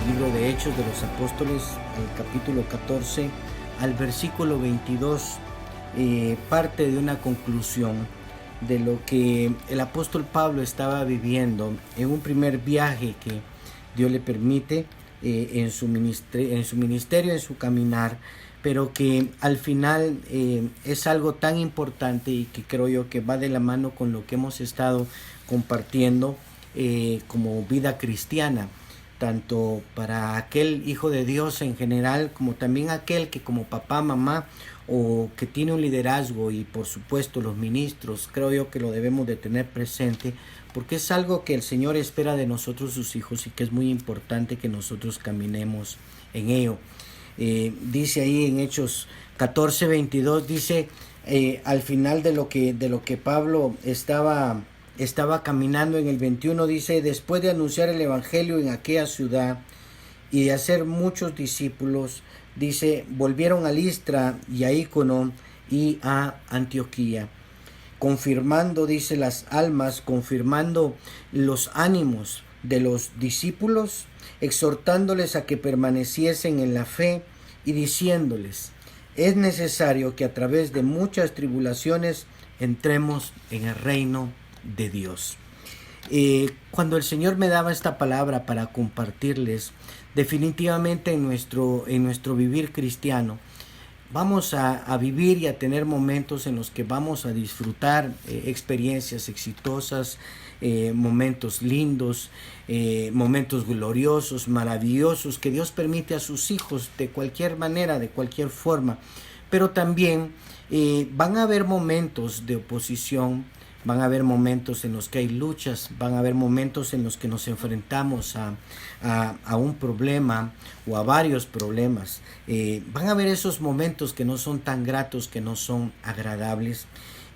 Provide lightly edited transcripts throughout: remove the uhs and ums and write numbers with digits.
libro de Hechos de los Apóstoles, el capítulo 14 al versículo 22, parte de una conclusión de lo que el apóstol Pablo estaba viviendo en un primer viaje que Dios le permite en su ministerio, en su caminar, pero que al final es algo tan importante y que creo yo que va de la mano con lo que hemos estado compartiendo como vida cristiana, tanto para aquel hijo de Dios en general, como también aquel que como papá, mamá, o que tiene un liderazgo, y por supuesto los ministros, creo yo que lo debemos de tener presente, porque es algo que el Señor espera de nosotros sus hijos y que es muy importante que nosotros caminemos en ello. Dice ahí en Hechos 14:22, dice al final de lo que Pablo estaba caminando en el 21, dice: después de anunciar el evangelio en aquella ciudad y de hacer muchos discípulos, dice, volvieron a Listra y a Ícono y a Antioquía, confirmando, dice, las almas, confirmando los ánimos de los discípulos, exhortándoles a que permaneciesen en la fe y diciéndoles: es necesario que a través de muchas tribulaciones entremos en el reino de Dios. Cuando el Señor me daba esta palabra para compartirles, definitivamente en nuestro vivir cristiano vamos a vivir y a tener momentos en los que vamos a disfrutar experiencias exitosas, momentos lindos, momentos gloriosos, maravillosos, que Dios permite a sus hijos de cualquier manera, de cualquier forma. Pero también van a haber momentos de oposición, van a haber momentos en los que hay luchas, van a haber momentos en los que nos enfrentamos a un problema o a varios problemas. Van a haber esos momentos que no son tan gratos, que no son agradables,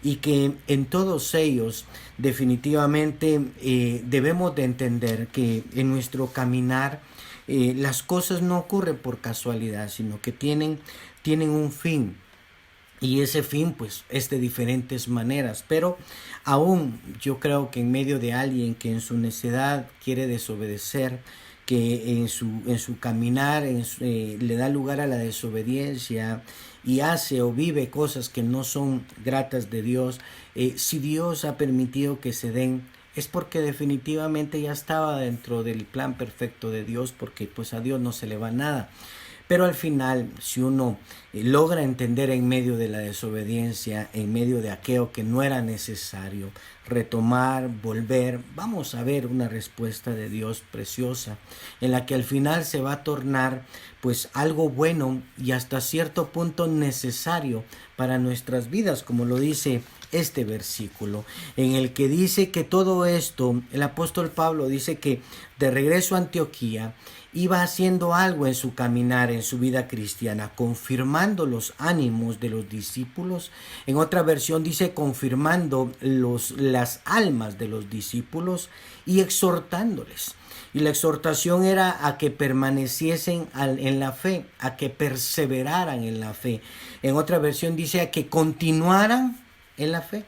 y que en todos ellos definitivamente debemos de entender que en nuestro caminar las cosas no ocurren por casualidad, sino que tienen un fin. Y ese fin pues es de diferentes maneras, pero aún yo creo que en medio de alguien que en su necedad quiere desobedecer, que en su caminar le da lugar a la desobediencia y hace o vive cosas que no son gratas de Dios, si Dios ha permitido que se den, es porque definitivamente ya estaba dentro del plan perfecto de Dios, porque pues a Dios no se le va nada. Pero al final, si uno logra entender en medio de la desobediencia, en medio de aquello que no era necesario, retomar, volver, vamos a ver una respuesta de Dios preciosa, en la que al final se va a tornar pues algo bueno y hasta cierto punto necesario para nuestras vidas, como lo dice este versículo, en el que dice que todo esto, el apóstol Pablo dice que de regreso a Antioquía iba haciendo algo en su caminar, en su vida cristiana, confirmando los ánimos de los discípulos. En otra versión dice confirmando las almas de los discípulos y exhortándoles. Y la exhortación era a que permaneciesen en la fe, a que perseveraran en la fe. En otra versión dice a que continuaran en la fe,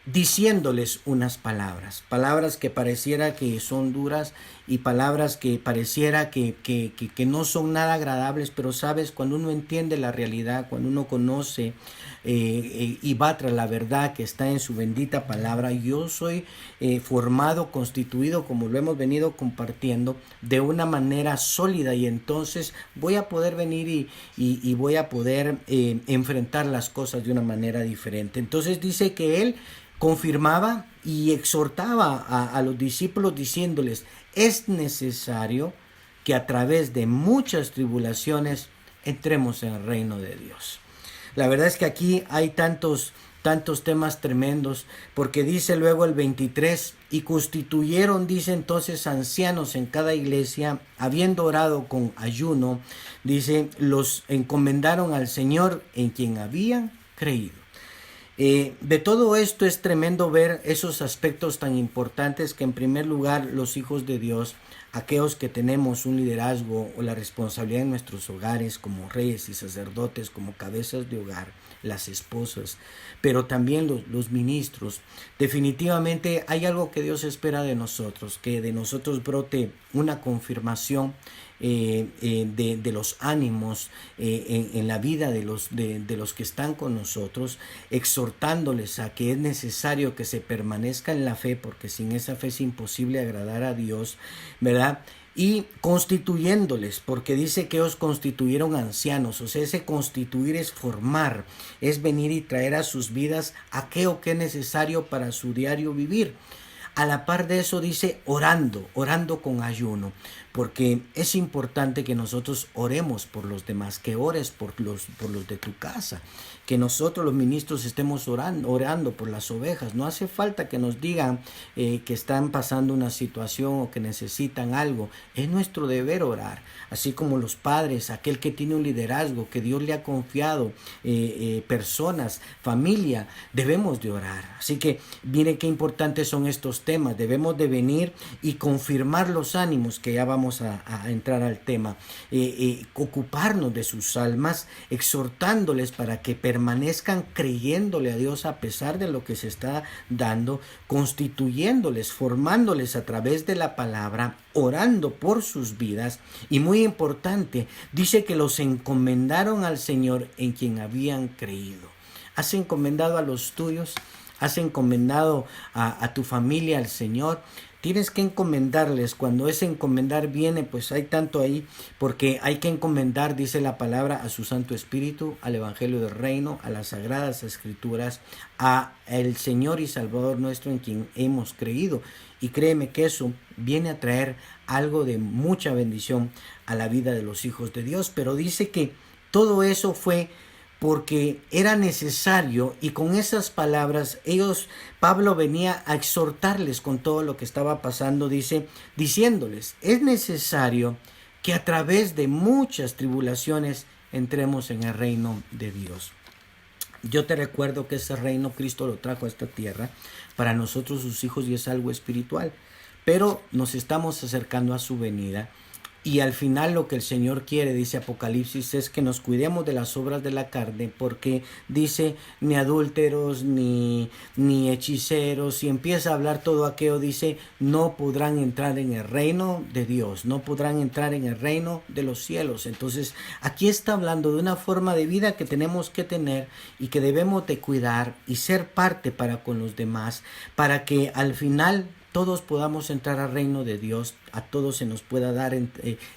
diciéndoles unas palabras que pareciera que son duras y palabras que pareciera que no son nada agradables, pero sabes, cuando uno entiende la realidad, cuando uno conoce y va tras la verdad que está en su bendita palabra, yo soy formado, constituido, como lo hemos venido compartiendo, de una manera sólida, y entonces voy a poder venir y voy a poder enfrentar las cosas de una manera diferente. Entonces dice que él confirmaba y exhortaba a los discípulos diciéndoles: es necesario que a través de muchas tribulaciones entremos en el reino de Dios. La verdad es que aquí hay tantos temas tremendos, porque dice luego el 23, y constituyeron, dice entonces, ancianos en cada iglesia, habiendo orado con ayuno, dice, los encomendaron al Señor en quien habían creído. De todo esto es tremendo ver esos aspectos tan importantes que en primer lugar los hijos de Dios, aquellos que tenemos un liderazgo o la responsabilidad en nuestros hogares como reyes y sacerdotes, como cabezas de hogar, las esposas, pero también los ministros. Definitivamente hay algo que Dios espera de nosotros, que de nosotros brote una confirmación de los ánimos en la vida de los que están con nosotros, exhortándoles a que es necesario que se permanezca en la fe, porque sin esa fe es imposible agradar a Dios, ¿verdad? Y constituyéndoles, porque dice que os constituyeron ancianos. O sea, ese constituir es formar, es venir y traer a sus vidas aquello que es necesario para su diario vivir. A la par de eso dice orando con ayuno, porque es importante que nosotros oremos por los demás, que ores por los de tu casa, que nosotros los ministros estemos orando por las ovejas. No hace falta que nos digan que están pasando una situación o que necesitan algo. Es nuestro deber orar, así como los padres, aquel que tiene un liderazgo, que Dios le ha confiado, personas, familia, debemos de orar. Así que miren qué importantes son estos temas. Debemos de venir y confirmar los ánimos, que ya vamos a entrar al tema, ocuparnos de sus almas, exhortándoles para que permanezcan creyéndole a Dios a pesar de lo que se está dando, constituyéndoles, formándoles a través de la palabra, orando por sus vidas. Y muy importante, dice que los encomendaron al Señor en quien habían creído. ¿Has encomendado a los tuyos? ¿Has encomendado a tu familia al Señor? Tienes que encomendarles. Cuando ese encomendar viene, pues hay tanto ahí, porque hay que encomendar, dice la palabra, a su Santo Espíritu, al Evangelio del Reino, a las Sagradas Escrituras, a el Señor y Salvador nuestro en quien hemos creído. Y créeme que eso viene a traer algo de mucha bendición a la vida de los hijos de Dios. Pero dice que todo eso fue porque era necesario, y con esas palabras Pablo venía a exhortarles con todo lo que estaba pasando, diciéndoles, es necesario que a través de muchas tribulaciones entremos en el reino de Dios. Yo te recuerdo que ese reino Cristo lo trajo a esta tierra para nosotros sus hijos, y es algo espiritual, pero nos estamos acercando a su venida. Y al final lo que el Señor quiere, dice Apocalipsis, es que nos cuidemos de las obras de la carne, porque dice, ni adúlteros, ni hechiceros, y empieza a hablar todo aquello, dice, no podrán entrar en el reino de Dios, no podrán entrar en el reino de los cielos. Entonces, aquí está hablando de una forma de vida que tenemos que tener y que debemos de cuidar y ser parte para con los demás, para que al final todos podamos entrar al reino de Dios, a todos se nos pueda dar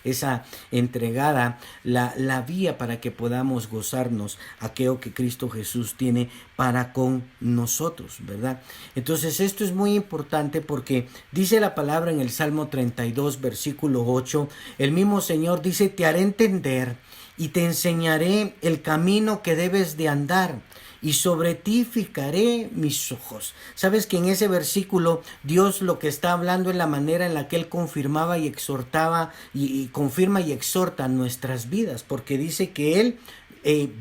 esa entregada, la vía para que podamos gozarnos aquello que Cristo Jesús tiene para con nosotros, ¿verdad? Entonces esto es muy importante, porque dice la palabra en el Salmo 32, versículo 8, el mismo Señor dice, te haré entender y te enseñaré el camino que debes de andar, y sobre ti fijaré mis ojos. Sabes que en ese versículo Dios lo que está hablando es la manera en la que Él confirmaba y exhortaba, y confirma y exhorta nuestras vidas, porque dice que Él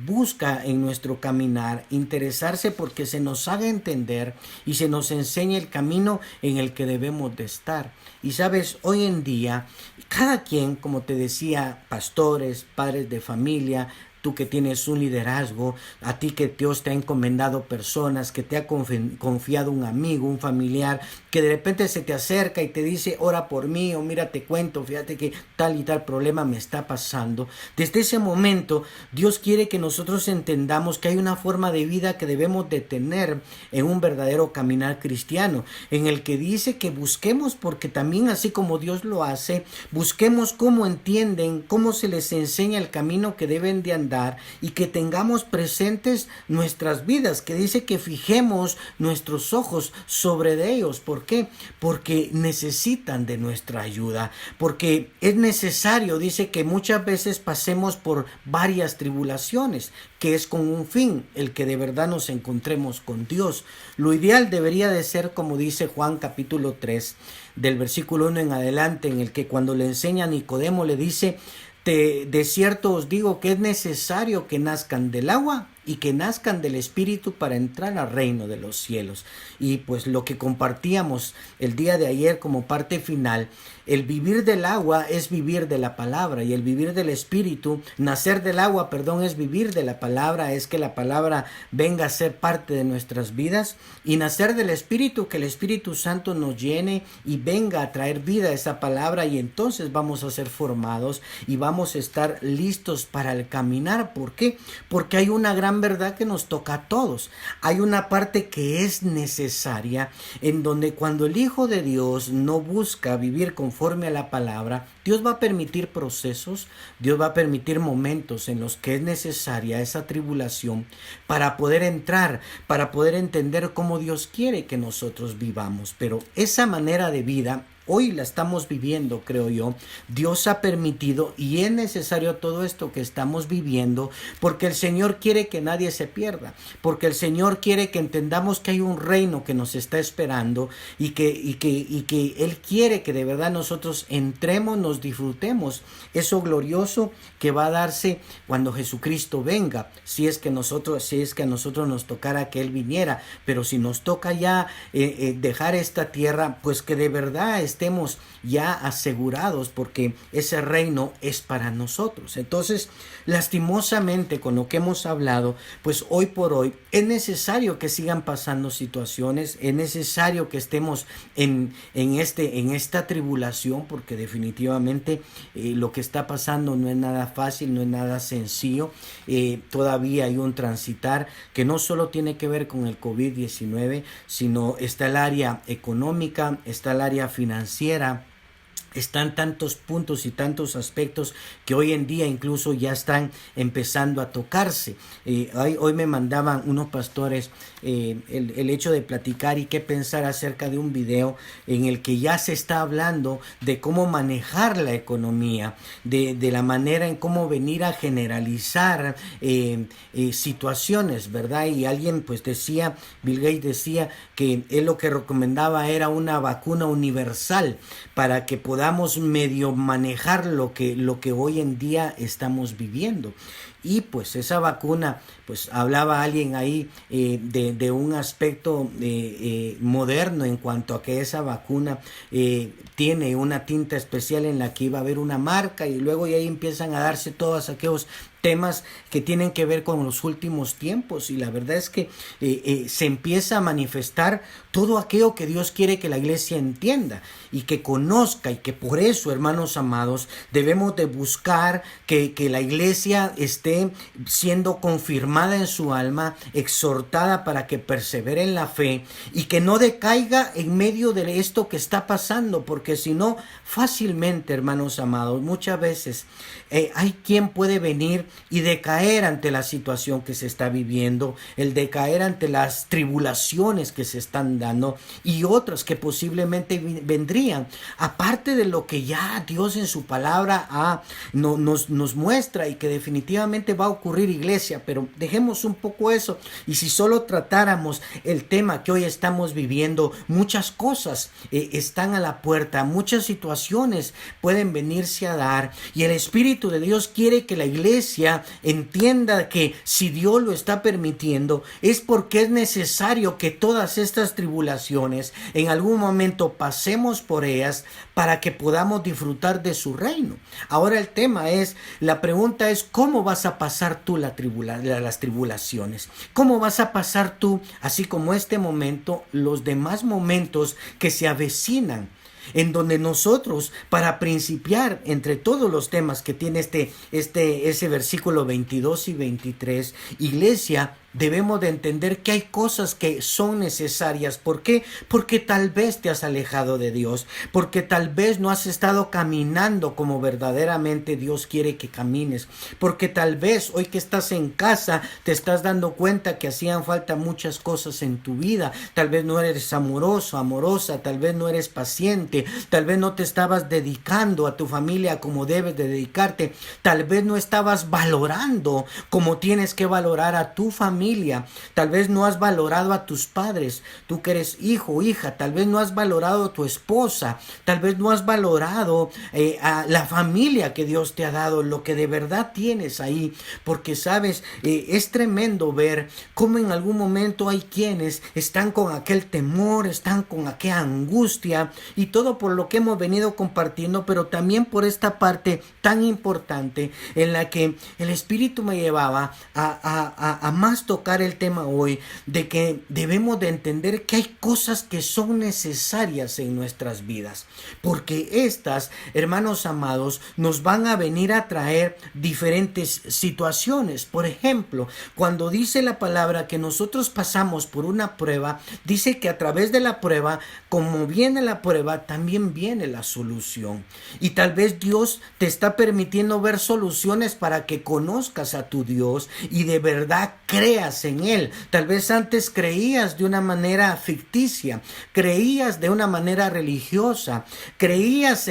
busca en nuestro caminar interesarse porque se nos haga entender y se nos enseñe el camino en el que debemos de estar. Y sabes, hoy en día cada quien, como te decía, pastores, padres de familia, tú que tienes un liderazgo, a ti que Dios te ha encomendado personas, que te ha confiado un amigo, un familiar, que de repente se te acerca y te dice, ora por mí, o mira, te cuento, fíjate que tal y tal problema me está pasando. Desde ese momento, Dios quiere que nosotros entendamos que hay una forma de vida que debemos de tener en un verdadero caminar cristiano, en el que dice que busquemos, porque también así como Dios lo hace, busquemos cómo entienden, cómo se les enseña el camino que deben de andar, y que tengamos presentes nuestras vidas, que dice que fijemos nuestros ojos sobre de ellos. ¿Por qué? Porque necesitan de nuestra ayuda, porque es necesario, dice, que muchas veces pasemos por varias tribulaciones, que es con un fin, el que de verdad nos encontremos con Dios. Lo ideal debería de ser, como dice Juan capítulo 3, del versículo 1 en adelante, en el que cuando le enseña a Nicodemo le dice, de cierto os digo que es necesario que nazcan del agua y que nazcan del Espíritu para entrar al reino de los cielos. Y pues lo que compartíamos el día de ayer como parte final, el vivir del agua es vivir de la palabra, y el vivir del Espíritu, nacer del agua, perdón, es vivir de la palabra, es que la palabra venga a ser parte de nuestras vidas, y nacer del Espíritu, que el Espíritu Santo nos llene y venga a traer vida a esa palabra, y entonces vamos a ser formados y vamos a estar listos para el caminar. ¿Por qué? Porque hay una gran verdad que nos toca a todos. Hay una parte que es necesaria, en donde cuando el Hijo de Dios no busca vivir conforme a la palabra, Dios va a permitir procesos, Dios va a permitir momentos en los que es necesaria esa tribulación para poder entrar, para poder entender cómo Dios quiere que nosotros vivamos. Pero esa manera de vida hoy la estamos viviendo, creo yo. Dios ha permitido, y es necesario todo esto que estamos viviendo, porque el Señor quiere que nadie se pierda, porque el Señor quiere que entendamos que hay un reino que nos está esperando, y que Él quiere que de verdad nosotros entremos, nos disfrutemos eso glorioso que va a darse cuando Jesucristo venga, si es que a nosotros nos tocara que Él viniera. Pero si nos toca ya dejar esta tierra, pues que de verdad estemos ya asegurados, porque ese reino es para nosotros. Entonces, lastimosamente, con lo que hemos hablado, pues hoy por hoy es necesario que sigan pasando situaciones, es necesario que estemos en esta tribulación, porque definitivamente lo que está pasando no es nada fácil, no es nada sencillo. Todavía hay un transitar que no solo tiene que ver con el COVID-19, sino está el área económica, está el área financiera. Están tantos puntos y tantos aspectos que hoy en día incluso ya están empezando a tocarse. Hoy me mandaban unos pastores el hecho de platicar y qué pensar acerca de un video en el que ya se está hablando de cómo manejar la economía, de la manera en cómo venir a generalizar situaciones, ¿verdad? Y alguien pues decía, Bill Gates decía que él lo que recomendaba era una vacuna universal para que podamos medio manejar lo que hoy en día estamos viviendo. Y pues esa vacuna, pues hablaba alguien ahí de un aspecto moderno en cuanto a que esa vacuna tiene una tinta especial en la que iba a haber una marca, y luego y ahí empiezan a darse todos aquellos temas que tienen que ver con los últimos tiempos, y la verdad es que se empieza a manifestar todo aquello que Dios quiere que la iglesia entienda y que conozca, y que por eso, hermanos amados, debemos de buscar que la iglesia esté siendo confirmada en su alma, exhortada para que persevere en la fe y que no decaiga en medio de esto que está pasando, porque si no, fácilmente, hermanos amados, muchas veces hay quien puede venir y decaer ante la situación que se está viviendo, el decaer ante las tribulaciones que se están dando y otras que posiblemente vendrían, aparte de lo que ya Dios en su palabra nos muestra y que definitivamente va a ocurrir, iglesia. Pero dejemos un poco eso, y si solo tratáramos el tema que hoy estamos viviendo, muchas cosas están a la puerta, muchas situaciones pueden venirse a dar, y el Espíritu de Dios quiere que la iglesia entienda que si Dios lo está permitiendo es porque es necesario que todas estas tribulaciones en algún momento pasemos por ellas para que podamos disfrutar de su reino. Ahora la pregunta es ¿cómo vas a pasar tú las tribulaciones? ¿Cómo vas a pasar tú, así como este momento, los demás momentos que se avecinan? En donde nosotros, para principiar entre todos los temas que tiene ese versículo 22 y 23, iglesia, debemos de entender que hay cosas que son necesarias. ¿Por qué? Porque tal vez te has alejado de Dios, porque tal vez no has estado caminando como verdaderamente Dios quiere que camines, porque tal vez hoy que estás en casa te estás dando cuenta que hacían falta muchas cosas en tu vida. Tal vez no eres amoroso, amorosa, tal vez no eres paciente, tal vez no te estabas dedicando a tu familia como debes de dedicarte, tal vez no estabas valorando como tienes que valorar a tu familia, familia, tal vez no has valorado a tus padres, tú que eres hijo o hija, tal vez no has valorado a tu esposa, tal vez no has valorado a la familia que Dios te ha dado, lo que de verdad tienes ahí, porque sabes, es tremendo ver cómo en algún momento hay quienes están con aquel temor, están con aquella angustia y todo por lo que hemos venido compartiendo, pero también por esta parte tan importante en la que el Espíritu me llevaba a más tocar el tema hoy, de que debemos de entender que hay cosas que son necesarias en nuestras vidas, porque estas, hermanos amados, nos van a venir a traer diferentes situaciones. Por ejemplo, cuando dice la palabra que nosotros pasamos por una prueba, dice que a través de la prueba, como viene la prueba, también viene la solución. Y tal vez Dios te está permitiendo ver soluciones para que conozcas a tu Dios y de verdad creas en Él. Tal vez antes creías de una manera ficticia, creías de una manera religiosa, creías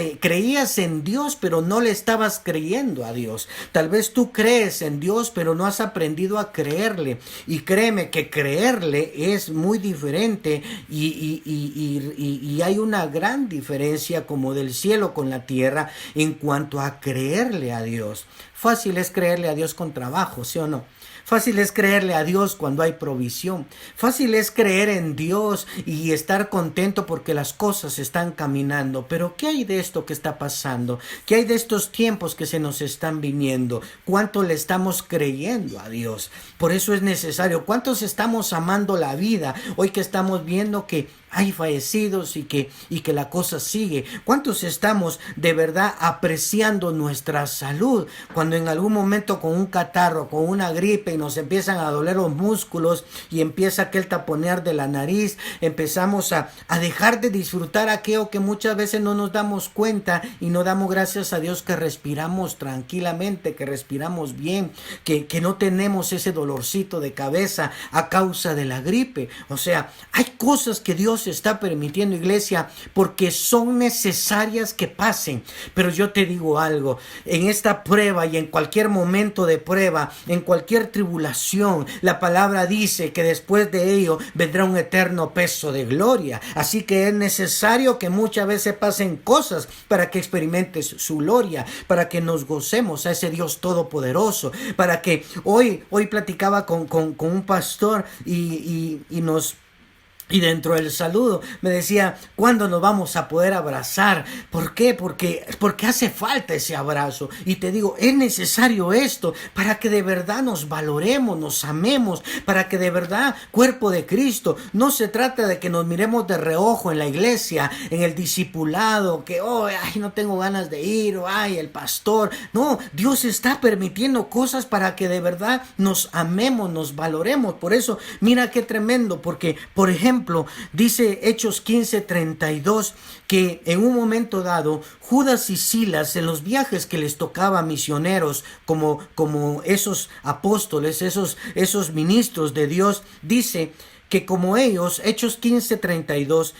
en Dios, pero no le estabas creyendo a Dios. Tal vez tú crees en Dios, pero no has aprendido a creerle. Y créeme que creerle es muy diferente y hay una gran diferencia como del cielo con la tierra en cuanto a creerle a Dios. Fácil es creerle a Dios con trabajo, ¿sí o no? Fácil es creerle a Dios cuando hay provisión. Fácil es creer en Dios y estar contento porque las cosas están caminando. Pero ¿qué hay de esto que está pasando? ¿Qué hay de estos tiempos que se nos están viniendo? ¿Cuánto le estamos creyendo a Dios? Por eso es necesario. ¿Cuántos estamos amando la vida hoy que estamos viendo que hay fallecidos y que la cosa sigue? ¿Cuántos estamos de verdad apreciando nuestra salud cuando en algún momento con un catarro, con una gripe y nos empiezan a doler los músculos y empieza aquel taponear de la nariz, empezamos a dejar de disfrutar aquello que muchas veces no nos damos cuenta y no damos gracias a Dios que respiramos tranquilamente, que respiramos bien, que no tenemos ese dolorcito de cabeza a causa de la gripe? O sea, hay cosas que Dios está permitiendo, iglesia, porque son necesarias que pasen. Pero yo te digo algo, en esta prueba y en cualquier momento de prueba, en cualquier tribulación, la palabra dice que después de ello vendrá un eterno peso de gloria. Así que es necesario que muchas veces pasen cosas para que experimentes su gloria, para que nos gocemos a ese Dios todopoderoso, para que hoy platicaba con un pastor y dentro del saludo me decía, ¿cuándo nos vamos a poder abrazar? ¿Por qué? Porque hace falta ese abrazo. Y te digo, es necesario esto para que de verdad nos valoremos, nos amemos, para que de verdad, cuerpo de Cristo, no se trata de que nos miremos de reojo en la iglesia, en el discipulado, que no tengo ganas de ir, o el pastor. No, Dios está permitiendo cosas para que de verdad nos amemos, nos valoremos. Por eso, mira qué tremendo, porque, por ejemplo, dice Hechos 15:32 que en un momento dado Judas y Silas, en los viajes que les tocaba a misioneros como esos apóstoles, esos ministros de Dios, dice que como ellos, Hechos 15:32,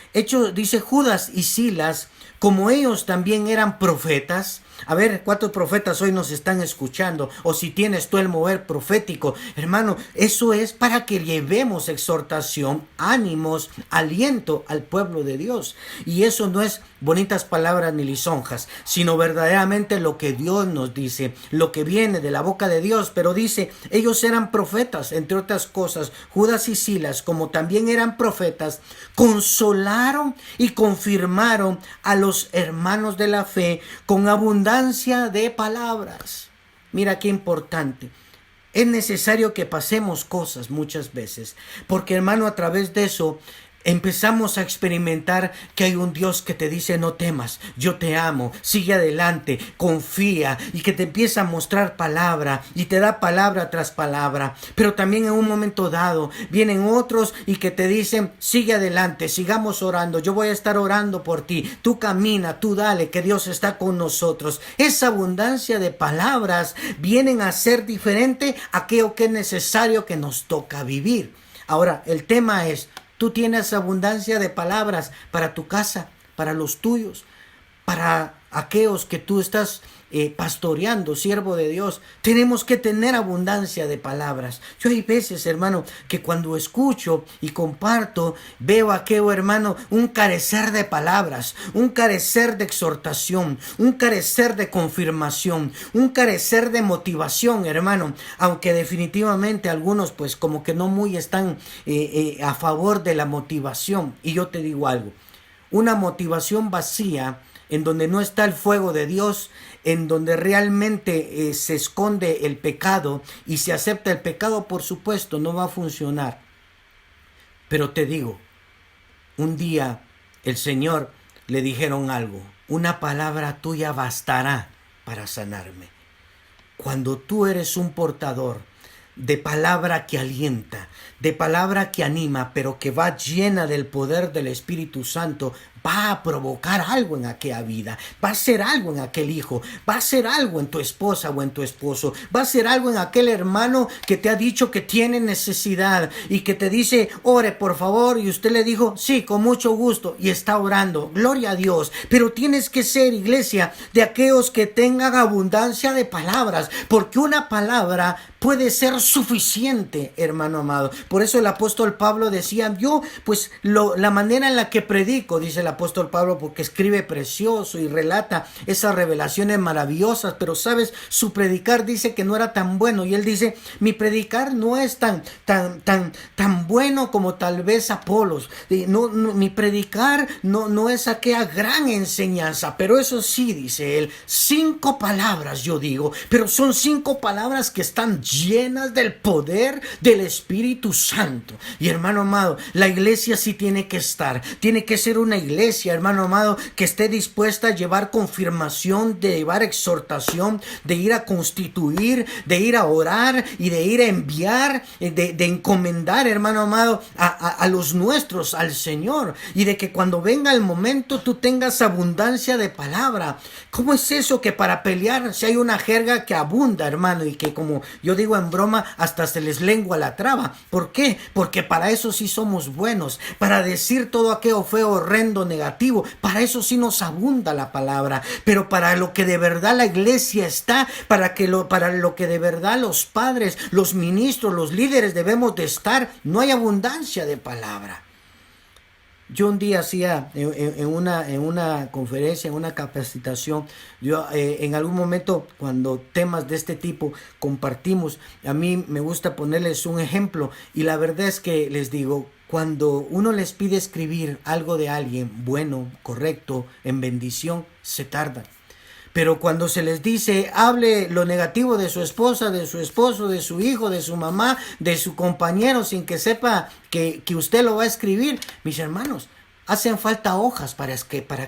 dice Judas y Silas, como ellos también eran profetas. A ver, ¿cuántos profetas hoy nos están escuchando? O si tienes tú el mover profético, hermano, eso es para que llevemos exhortación, ánimos, aliento al pueblo de Dios. Y eso no es bonitas palabras ni lisonjas, sino verdaderamente lo que Dios nos dice, lo que viene de la boca de Dios. Pero dice, ellos eran profetas, entre otras cosas. Judas y Silas, como también eran profetas, consolaron y confirmaron a los hermanos de la fe con abundancia de palabras. Mira qué importante. Es necesario que pasemos cosas muchas veces, porque hermano, a través de eso empezamos a experimentar que hay un Dios que te dice no temas, yo te amo, sigue adelante, confía, y que te empieza a mostrar palabra y te da palabra tras palabra. Pero también en un momento dado vienen otros y que te dicen sigue adelante, sigamos orando, yo voy a estar orando por ti, tú camina, tú dale, que Dios está con nosotros. Esa abundancia de palabras vienen a ser diferente a aquello que es necesario que nos toca vivir. Ahora, el tema es, ¿tú tienes abundancia de palabras para tu casa, para los tuyos? para aquellos que tú estás pastoreando, siervo de Dios. Tenemos que tener abundancia de palabras. Yo hay veces, hermano, que cuando escucho y comparto, veo aquello, hermano, un carecer de palabras, un carecer de exhortación, un carecer de confirmación, un carecer de motivación, hermano, aunque definitivamente algunos pues como que no muy están a favor de la motivación. Y yo te digo algo, una motivación vacía, en donde no está el fuego de Dios, en donde realmente se esconde el pecado y se acepta el pecado, por supuesto, no va a funcionar. Pero te digo, un día el Señor le dijeron algo, una palabra tuya bastará para sanarme. Cuando tú eres un portador de palabra que alienta, de palabra que anima, pero que va llena del poder del Espíritu Santo, va a provocar algo en aquella vida, va a ser algo en aquel hijo, va a ser algo en tu esposa o en tu esposo, va a ser algo en aquel hermano que te ha dicho que tiene necesidad y que te dice, ore por favor, y usted le dijo, sí, con mucho gusto, y está orando, gloria a Dios. Pero tienes que ser, iglesia, de aquellos que tengan abundancia de palabras, porque una palabra puede ser suficiente, hermano amado. Por eso el apóstol Pablo decía, yo pues la manera en la que predico, dice el apóstol Pablo, porque escribe precioso y relata esas revelaciones maravillosas, pero sabes, su predicar dice que no era tan bueno, y él dice, mi predicar no es tan bueno como tal vez Apolos, mi predicar no es aquella gran enseñanza, pero eso sí, dice él, 5 palabras yo digo, pero son 5 palabras que están llenas del poder del Espíritu Santo. Y hermano amado, la iglesia sí tiene que ser una iglesia, hermano amado, que esté dispuesta a llevar confirmación, de llevar exhortación, de ir a constituir, de ir a orar y de ir a enviar, de encomendar, hermano amado, a los nuestros, al Señor, y de que cuando venga el momento tú tengas abundancia de palabra. ¿Cómo es eso que para pelear si hay una jerga que abunda, hermano, y que, como yo digo en broma, hasta se les lengua la traba? ¿Por qué? Porque para eso sí somos buenos, para decir todo aquello feo, horrendo, negativo, para eso sí nos abunda la palabra. Pero para lo que de verdad la iglesia está, para lo que de verdad los padres, los ministros, los líderes debemos de estar, no hay abundancia de palabra. Yo un día hacía en una conferencia, en una capacitación, yo en algún momento cuando temas de este tipo compartimos, a mí me gusta ponerles un ejemplo, y la verdad es que les digo, cuando uno les pide escribir algo de alguien bueno, correcto, en bendición, se tardan. Pero cuando se les dice, hable lo negativo de su esposa, de su esposo, de su hijo, de su mamá, de su compañero, sin que sepa que usted lo va a escribir, mis hermanos, hacen falta hojas para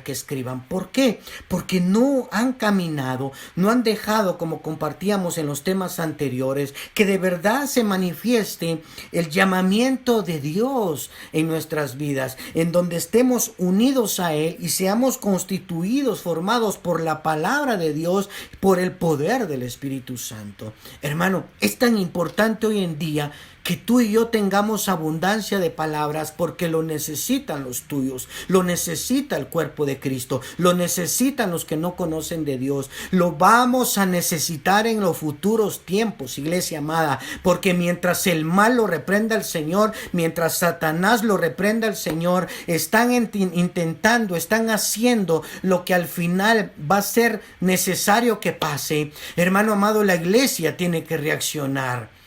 que escriban. ¿Por qué? Porque no han caminado, no han dejado, como compartíamos en los temas anteriores, que de verdad se manifieste el llamamiento de Dios en nuestras vidas, en donde estemos unidos a Él y seamos constituidos, formados por la palabra de Dios, por el poder del Espíritu Santo. Hermano, es tan importante hoy en día que tú y yo tengamos abundancia de palabras, porque lo necesitan los tuyos, lo necesita el cuerpo de Cristo, lo necesitan los que no conocen de Dios, lo vamos a necesitar en los futuros tiempos, iglesia amada, porque mientras el mal lo reprenda el Señor, mientras Satanás lo reprenda el Señor, están intentando, están haciendo lo que al final va a ser necesario que pase. Hermano amado, la iglesia tiene que reaccionar.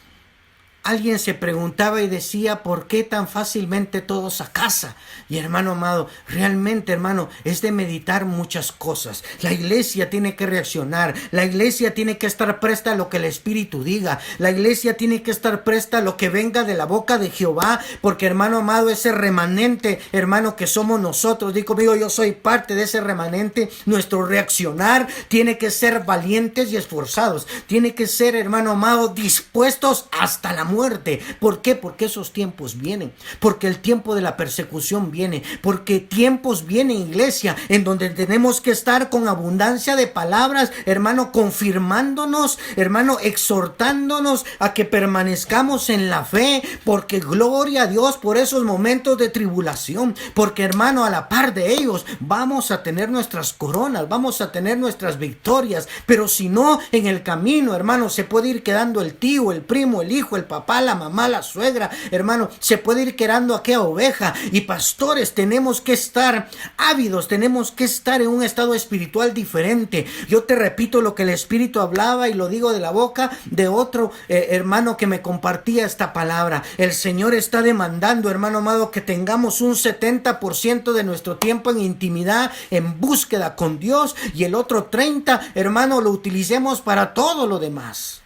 Alguien se preguntaba y decía, ¿por qué tan fácilmente todos a casa? Y hermano amado, realmente, hermano, es de meditar muchas cosas. La iglesia tiene que reaccionar. La iglesia tiene que estar presta a lo que el Espíritu diga. La iglesia tiene que estar presta a lo que venga de la boca de Jehová. Porque, hermano amado, ese remanente, hermano, que somos nosotros, di conmigo, yo soy parte de ese remanente. Nuestro reaccionar tiene que ser valientes y esforzados. Tiene que ser, hermano amado, dispuestos hasta la muerte. muerte. ¿Por qué? Porque esos tiempos vienen, porque el tiempo de la persecución viene, porque tiempos vienen, iglesia, en donde tenemos que estar con abundancia de palabras, hermano, confirmándonos, hermano, exhortándonos a que permanezcamos en la fe, porque gloria a Dios por esos momentos de tribulación, porque hermano, a la par de ellos vamos a tener nuestras coronas, vamos a tener nuestras victorias, pero si no, en el camino, hermano, se puede ir quedando el tío, el primo, el hijo, el papá, la mamá, la suegra, hermano, se puede ir quedando aquella oveja. Y pastores, tenemos que estar ávidos, tenemos que estar en un estado espiritual diferente. Yo te repito lo que el Espíritu hablaba y lo digo de la boca de otro hermano que me compartía esta palabra. El Señor está demandando, hermano amado, que tengamos un 70% de nuestro tiempo en intimidad, en búsqueda con Dios, y el otro 30%, hermano, lo utilicemos para todo lo demás.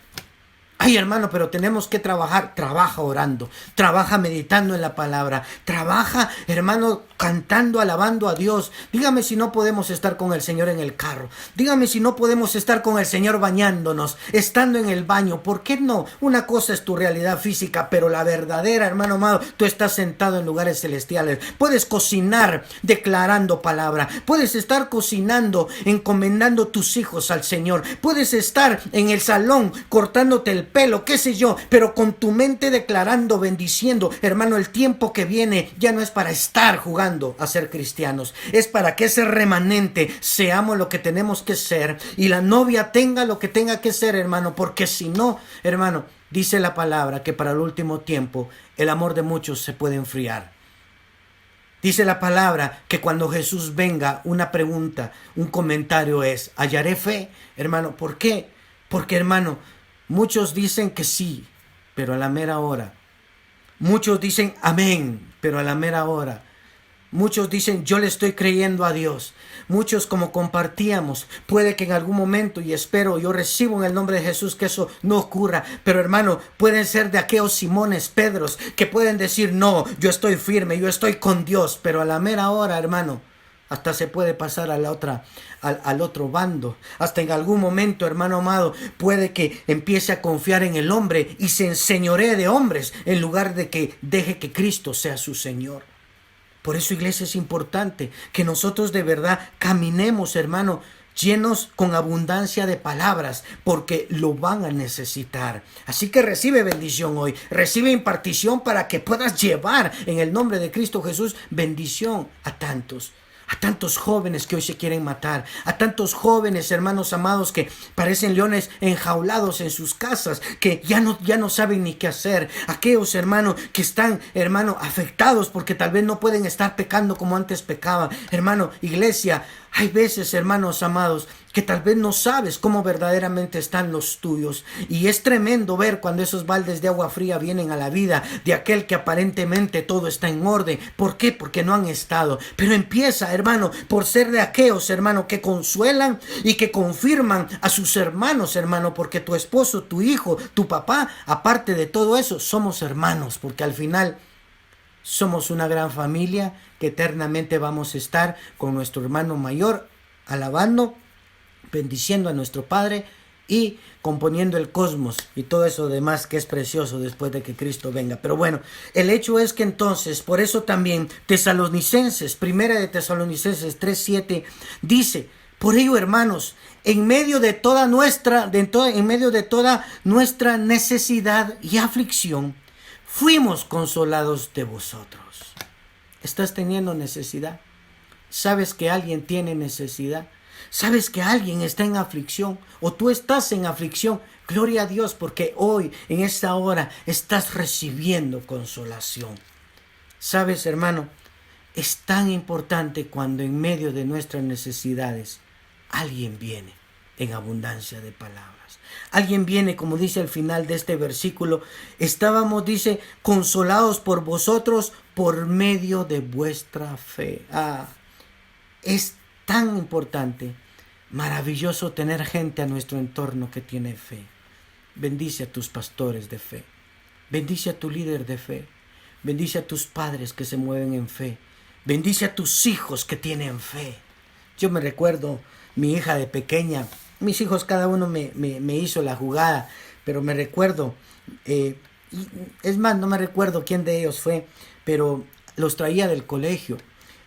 Ay, hermano, pero tenemos que trabajar. Trabaja orando, trabaja meditando en la palabra, trabaja, hermano, cantando, alabando a Dios. Dígame si no podemos estar con el Señor en el carro. Dígame si no podemos estar con el Señor bañándonos, estando en el baño. ¿Por qué no? Una cosa es tu realidad física, pero la verdadera, hermano amado, tú estás sentado en lugares celestiales. Puedes cocinar declarando palabra. Puedes estar cocinando, encomendando tus hijos al Señor. Puedes estar en el salón cortándote el pelo, qué sé yo, pero con tu mente declarando, bendiciendo. Hermano, el tiempo que viene ya no es para estar jugando a ser cristianos, es para que ese remanente seamos lo que tenemos que ser y la novia tenga lo que tenga que ser, hermano, porque si no, hermano, dice la palabra que para el último tiempo el amor de muchos se puede enfriar. Dice la palabra que cuando Jesús venga, una pregunta, un comentario es: ¿hallaré fe? Hermano, ¿por qué? Porque, hermano, muchos dicen que sí, pero a la mera hora. Muchos dicen amén, pero a la mera hora. Muchos dicen yo le estoy creyendo a Dios. Muchos, como compartíamos, puede que en algún momento, y espero, yo recibo en el nombre de Jesús que eso no ocurra, pero hermano, pueden ser de aquellos Simones, Pedros, que pueden decir no, yo estoy firme, yo estoy con Dios, pero a la mera hora, hermano, hasta se puede pasar a la otra, al otro bando. Hasta en algún momento, hermano amado, puede que empiece a confiar en el hombre y se enseñoree de hombres en lugar de que deje que Cristo sea su Señor. Por eso, iglesia, es importante que nosotros de verdad caminemos, hermano, llenos con abundancia de palabras, porque lo van a necesitar. Así que recibe bendición hoy, recibe impartición para que puedas llevar en el nombre de Cristo Jesús bendición a tantos jóvenes que hoy se quieren matar, a tantos jóvenes, hermanos amados, que parecen leones enjaulados en sus casas, que ya no saben ni qué hacer, aquellos, hermanos, que están, hermano, afectados porque tal vez no pueden estar pecando como antes pecaban. Hermano, iglesia, hay veces, hermanos amados, que tal vez no sabes cómo verdaderamente están los tuyos, y es tremendo ver cuando esos baldes de agua fría vienen a la vida de aquel que aparentemente todo está en orden. ¿Por qué? Porque no han estado. Pero empieza, hermano, por ser de aquellos, hermano, que consuelan y que confirman a sus hermanos, hermano, porque tu esposo, tu hijo, tu papá, aparte de todo eso, somos hermanos, porque al final somos una gran familia que eternamente vamos a estar con nuestro hermano mayor, alabando, bendiciendo a nuestro Padre y componiendo el cosmos y todo eso demás que es precioso después de que Cristo venga. Pero bueno, el hecho es que entonces, por eso también Tesalonicenses, primera de Tesalonicenses 3:7 dice: por ello, hermanos, en medio de toda nuestra necesidad y aflicción, fuimos consolados de vosotros. ¿Estás teniendo necesidad? ¿Sabes que alguien tiene necesidad? ¿Sabes que alguien está en aflicción? ¿O tú estás en aflicción? Gloria a Dios, porque hoy, en esta hora, estás recibiendo consolación. ¿Sabes, hermano? Es tan importante cuando en medio de nuestras necesidades alguien viene en abundancia de palabras. Alguien viene, como dice al final de este versículo: estábamos, dice, consolados por vosotros por medio de vuestra fe. Es tan importante, maravilloso tener gente a nuestro entorno que tiene fe. Bendice a tus pastores de fe. Bendice a tu líder de fe. Bendice a tus padres que se mueven en fe. Bendice a tus hijos que tienen fe. Yo me recuerdo, mi hija de pequeña, mis hijos cada uno me hizo la jugada, pero me recuerdo Y es más, no me recuerdo quién de ellos fue, pero los traía del colegio.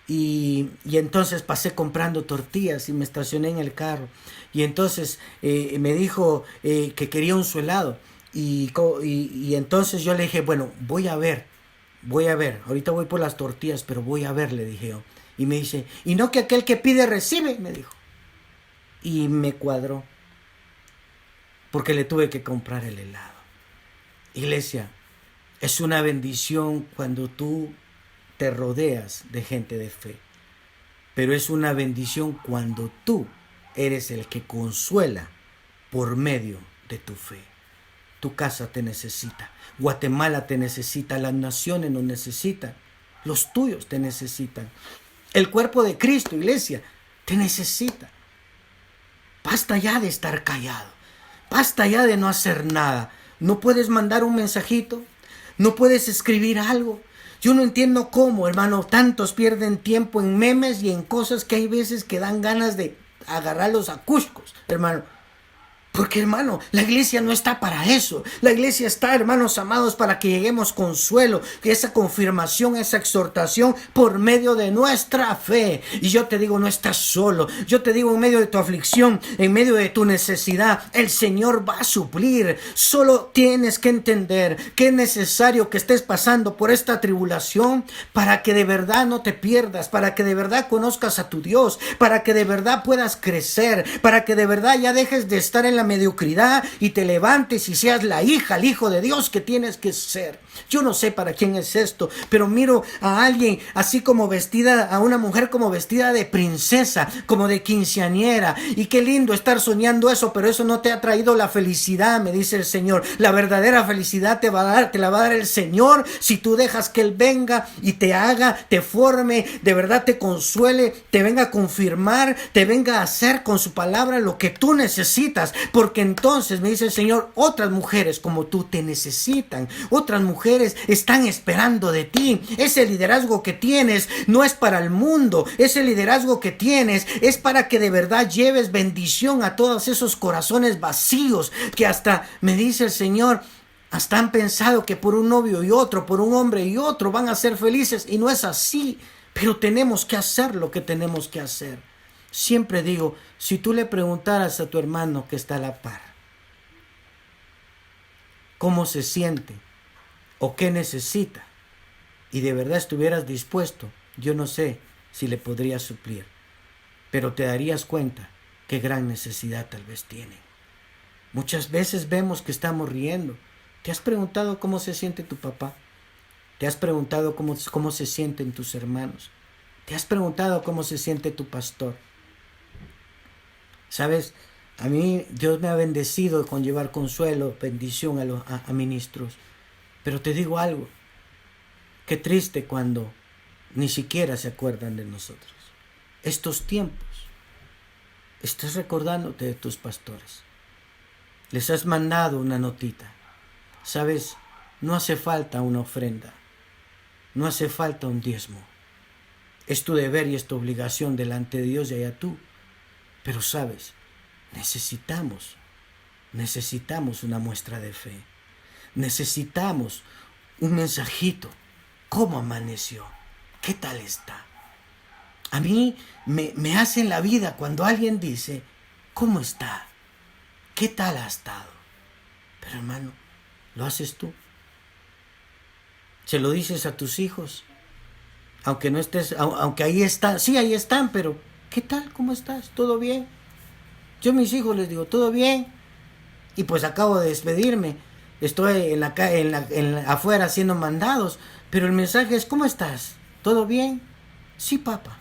Y entonces pasé comprando tortillas y me estacioné en el carro. Y entonces me dijo que quería un su helado. Y entonces yo le dije, bueno, voy a ver. Ahorita voy por las tortillas, pero voy a ver, le dije yo. Y me dice, y no que aquel que pide recibe, me dijo. Y me cuadró, porque le tuve que comprar el helado. Iglesia, es una bendición cuando tú te rodeas de gente de fe, pero es una bendición cuando tú eres el que consuela por medio de tu fe. Tu casa te necesita, Guatemala te necesita, las naciones nos necesitan, los tuyos te necesitan, el cuerpo de Cristo, iglesia, te necesita. Basta ya de estar callado, basta ya de no hacer nada. No puedes mandar un mensajito, no puedes escribir algo. Yo no entiendo cómo, hermano, tantos pierden tiempo en memes y en cosas que hay veces que dan ganas de agarrarlos a cuscos, hermano. Porque, hermano, la iglesia no está para eso. La iglesia está, hermanos amados, para que lleguemos consuelo, que esa confirmación, esa exhortación por medio de nuestra fe. Y yo te digo, no estás solo. Yo te digo, en medio de tu aflicción, en medio de tu necesidad, el Señor va a suplir. Solo tienes que entender que es necesario que estés pasando por esta tribulación para que de verdad no te pierdas, para que de verdad conozcas a tu Dios, para que de verdad puedas crecer, para que de verdad ya dejes de estar en la mediocridad y te levantes y seas la hija, el hijo de Dios que tienes que ser. Yo no sé para quién es esto, pero miro a alguien así como vestida, a una mujer como vestida de princesa, como de quinceañera, y qué lindo estar soñando eso, pero eso no te ha traído la felicidad, me dice el Señor. La verdadera felicidad te la va a dar el Señor si tú dejas que Él venga y te haga, te forme, de verdad te consuele, te venga a confirmar, te venga a hacer con su palabra lo que tú necesitas. Porque entonces, me dice el Señor, otras mujeres como tú te necesitan. Otras mujeres están esperando de ti. Ese liderazgo que tienes no es para el mundo. Ese liderazgo que tienes es para que de verdad lleves bendición a todos esos corazones vacíos que hasta, me dice el Señor, hasta han pensado que por un novio y otro, por un hombre y otro van a ser felices. Y no es así. Pero tenemos que hacer lo que tenemos que hacer. Siempre digo, si tú le preguntaras a tu hermano que está a la par, cómo se siente o qué necesita, y de verdad estuvieras dispuesto, yo no sé si le podrías suplir, pero te darías cuenta qué gran necesidad tal vez tiene. Muchas veces vemos que estamos riendo. ¿Te has preguntado cómo se siente tu papá? ¿Te has preguntado cómo se sienten tus hermanos? ¿Te has preguntado cómo se siente tu pastor? ¿Sabes? A mí Dios me ha bendecido con llevar consuelo, bendición a ministros. Pero te digo algo, qué triste cuando ni siquiera se acuerdan de nosotros. Estos tiempos, estás recordándote de tus pastores. Les has mandado una notita. ¿Sabes? No hace falta una ofrenda. No hace falta un diezmo. Es tu deber y es tu obligación delante de Dios y allá tú. Pero sabes, necesitamos una muestra de fe. Necesitamos un mensajito. ¿Cómo amaneció? ¿Qué tal está? A mí me hace en la vida cuando alguien dice, ¿cómo está? ¿Qué tal ha estado? Pero hermano, lo haces tú. Se lo dices a tus hijos. Aunque no estés, aunque ahí están, sí, ahí están, pero ¿qué tal? ¿Cómo estás? ¿Todo bien? Yo a mis hijos les digo, ¿todo bien? Y pues acabo de despedirme. Estoy afuera haciendo mandados. Pero el mensaje es, ¿cómo estás? ¿Todo bien? Sí, papá.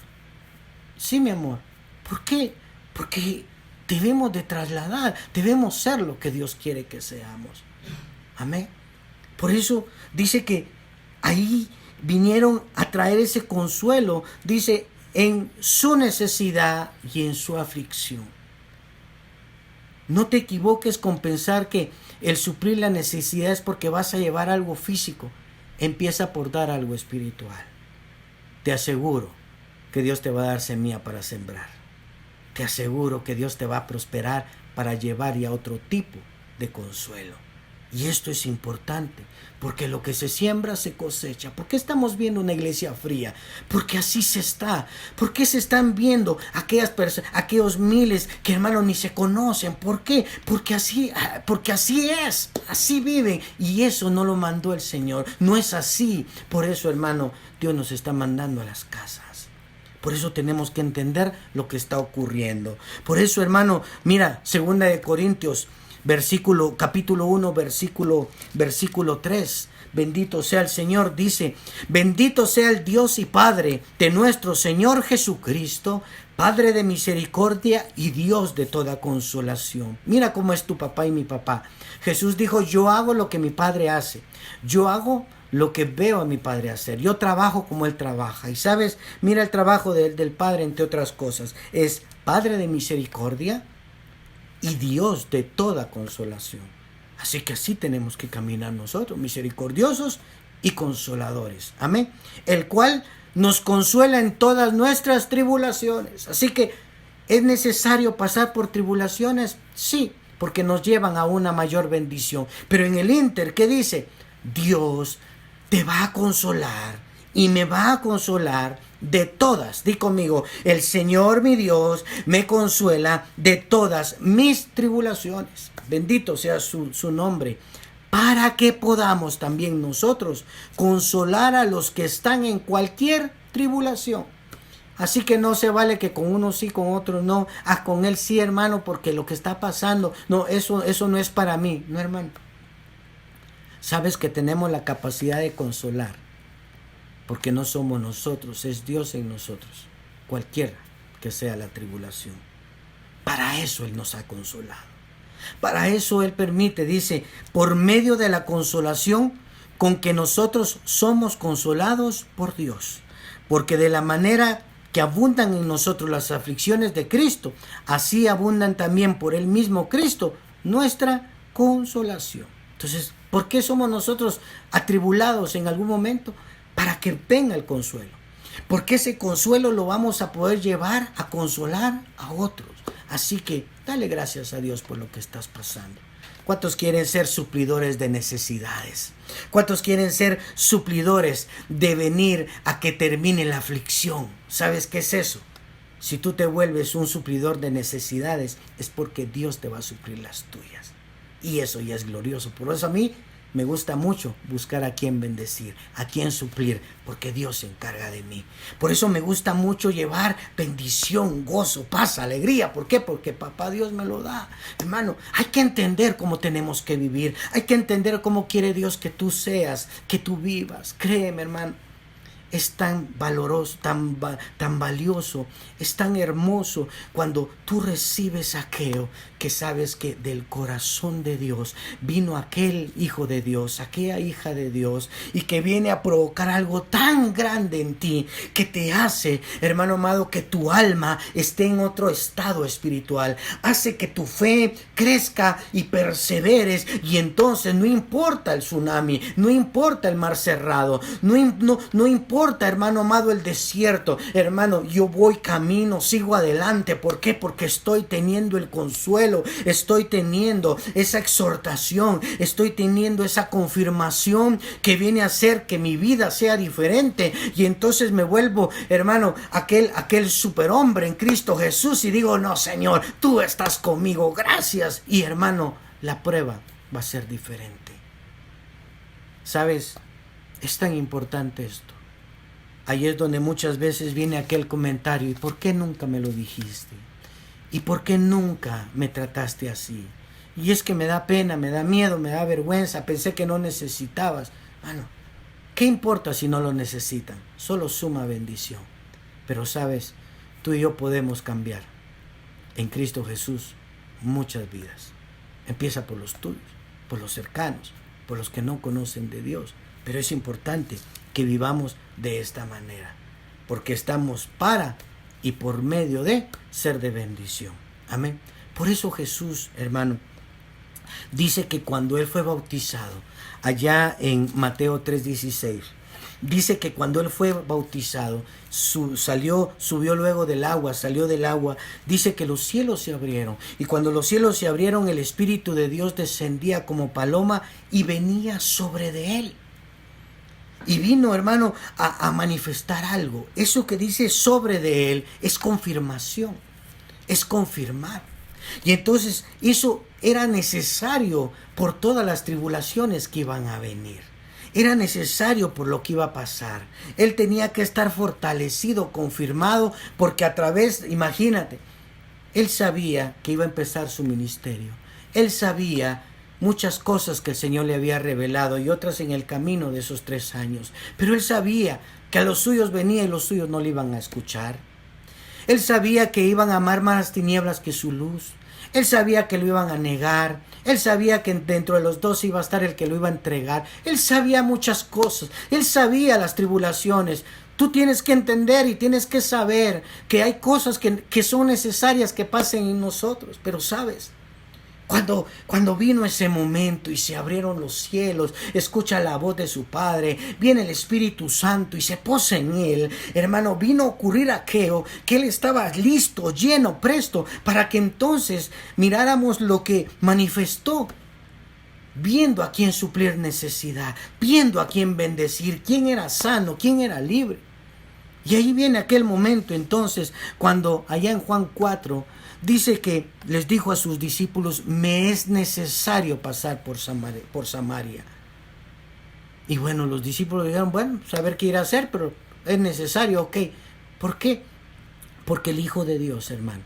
Sí, mi amor. ¿Por qué? Porque debemos de trasladar, debemos ser lo que Dios quiere que seamos. Amén. Por eso dice que ahí vinieron a traer ese consuelo, dice, en su necesidad y en su aflicción. No te equivoques con pensar que el suplir la necesidad es porque vas a llevar algo físico. Empieza por dar algo espiritual. Te aseguro que Dios te va a dar semilla para sembrar. Te aseguro que Dios te va a prosperar para llevar ya otro tipo de consuelo. Y esto es importante, porque lo que se siembra se cosecha. ¿Por qué estamos viendo una iglesia fría? Porque así se está. ¿Por qué se están viendo aquellos miles que, hermano, ni se conocen? ¿Por qué? Porque así es, así viven. Y eso no lo mandó el Señor, no es así. Por eso, hermano, Dios nos está mandando a las casas. Por eso tenemos que entender lo que está ocurriendo. Por eso, hermano, mira, 2 Corintios capítulo 1, versículo 3. Bendito sea el Señor, dice: bendito sea el Dios y Padre de nuestro Señor Jesucristo, Padre de misericordia y Dios de toda consolación. Mira cómo es tu papá y mi papá. Jesús dijo: yo hago lo que mi Padre hace. Yo hago lo que veo a mi Padre hacer. Yo trabajo como Él trabaja. Y sabes, mira el trabajo del Padre, entre otras cosas. Es Padre de misericordia y Dios de toda consolación. Así que así tenemos que caminar nosotros, misericordiosos y consoladores. Amén. El cual nos consuela en todas nuestras tribulaciones. Así que ¿es necesario pasar por tribulaciones? Sí, porque nos llevan a una mayor bendición. Pero en el ínter, ¿qué dice? Dios te va a consolar y me va a consolar de todas. Di conmigo: el Señor mi Dios me consuela de todas mis tribulaciones. Bendito sea su nombre. Para que podamos también nosotros consolar a los que están en cualquier tribulación. Así que no se vale que con uno sí, con otro no. Con él sí, hermano, porque lo que está pasando, no, eso no es para mí. No, hermano. Sabes que tenemos la capacidad de consolar, porque no somos nosotros, es Dios en nosotros, cualquiera que sea la tribulación. Para eso Él nos ha consolado. Para eso Él permite, dice, por medio de la consolación con que nosotros somos consolados por Dios. Porque de la manera que abundan en nosotros las aflicciones de Cristo, así abundan también por el mismo Cristo nuestra consolación. Entonces, ¿por qué somos nosotros atribulados en algún momento? Para que venga el consuelo. Porque ese consuelo lo vamos a poder llevar a consolar a otros. Así que dale gracias a Dios por lo que estás pasando. ¿Cuántos quieren ser suplidores de necesidades? ¿Cuántos quieren ser suplidores de venir a que termine la aflicción? ¿Sabes qué es eso? Si tú te vuelves un suplidor de necesidades, es porque Dios te va a suplir las tuyas. Y eso ya es glorioso. Por eso a mí me gusta mucho buscar a quién bendecir, a quién suplir, porque Dios se encarga de mí. Por eso me gusta mucho llevar bendición, gozo, paz, alegría. ¿Por qué? Porque papá Dios me lo da. Hermano, hay que entender cómo tenemos que vivir. Hay que entender cómo quiere Dios que tú seas, que tú vivas. Créeme, hermano. Es tan valoroso, tan valioso, es tan hermoso cuando tú recibes aquello que sabes que del corazón de Dios vino aquel hijo de Dios, aquella hija de Dios, y que viene a provocar algo tan grande en ti que te hace, hermano amado, que tu alma esté en otro estado espiritual, hace que tu fe crezca y perseveres, y entonces no importa el tsunami, no importa el mar cerrado, no importa, hermano amado, el desierto. Hermano, yo voy camino, sigo adelante. ¿Por qué? Porque estoy teniendo el consuelo, estoy teniendo esa exhortación, estoy teniendo esa confirmación que viene a hacer que mi vida sea diferente, y entonces me vuelvo, hermano, aquel superhombre en Cristo Jesús, y digo: no, Señor, tú estás conmigo, gracias. Y hermano, la prueba va a ser diferente. ¿Sabes? Es tan importante esto. Ahí es donde muchas veces viene aquel comentario: ¿y por qué nunca me lo dijiste? ¿Y por qué nunca me trataste así? Y es que me da pena, me da miedo, me da vergüenza, pensé que no necesitabas. Bueno, ¿qué importa si no lo necesitan? Solo suma bendición. Pero sabes, tú y yo podemos cambiar en Cristo Jesús muchas vidas. Empieza por los tuyos, por los cercanos, por los que no conocen de Dios. Pero es importante que vivamos de esta manera, porque estamos para y por medio de ser de bendición. Amén. Por eso Jesús, hermano, dice que cuando Él fue bautizado, allá en Mateo 3:16, Dice que cuando él fue bautizado, subió luego del agua, salió del agua. Dice que los cielos se abrieron. Y cuando los cielos se abrieron, el Espíritu de Dios descendía como paloma y venía sobre de él. Y vino, hermano, a manifestar algo. Eso que dice sobre de él es confirmación, es confirmar. Y entonces eso era necesario por todas las tribulaciones que iban a venir. Era necesario por lo que iba a pasar. Él tenía que estar fortalecido, confirmado, porque a través, imagínate, él sabía que iba a empezar su ministerio. Él sabía muchas cosas que el Señor le había revelado y otras en el camino de esos 3 años. Pero él sabía que a los suyos venía y los suyos no le iban a escuchar. Él sabía que iban a amar más las tinieblas que su luz. Él sabía que lo iban a negar. Él sabía que dentro de los 2 iba a estar el que lo iba a entregar. Él sabía muchas cosas. Él sabía las tribulaciones. Tú tienes que entender y tienes que saber que hay cosas que son necesarias que pasen en nosotros. Pero sabes, cuando vino ese momento y se abrieron los cielos, escucha la voz de su Padre, viene el Espíritu Santo y se posa en él, hermano, vino a ocurrir aquello que él estaba listo, lleno, presto, para que entonces miráramos lo que manifestó, viendo a quién suplir necesidad, viendo a quién bendecir, quién era sano, quién era libre. Y ahí viene aquel momento entonces, cuando allá en Juan 4, dice que les dijo a sus discípulos, me es necesario pasar por Samaria. Y bueno, los discípulos dijeron, bueno, saber qué ir a hacer, pero es necesario, ok. ¿Por qué? Porque el Hijo de Dios, hermano,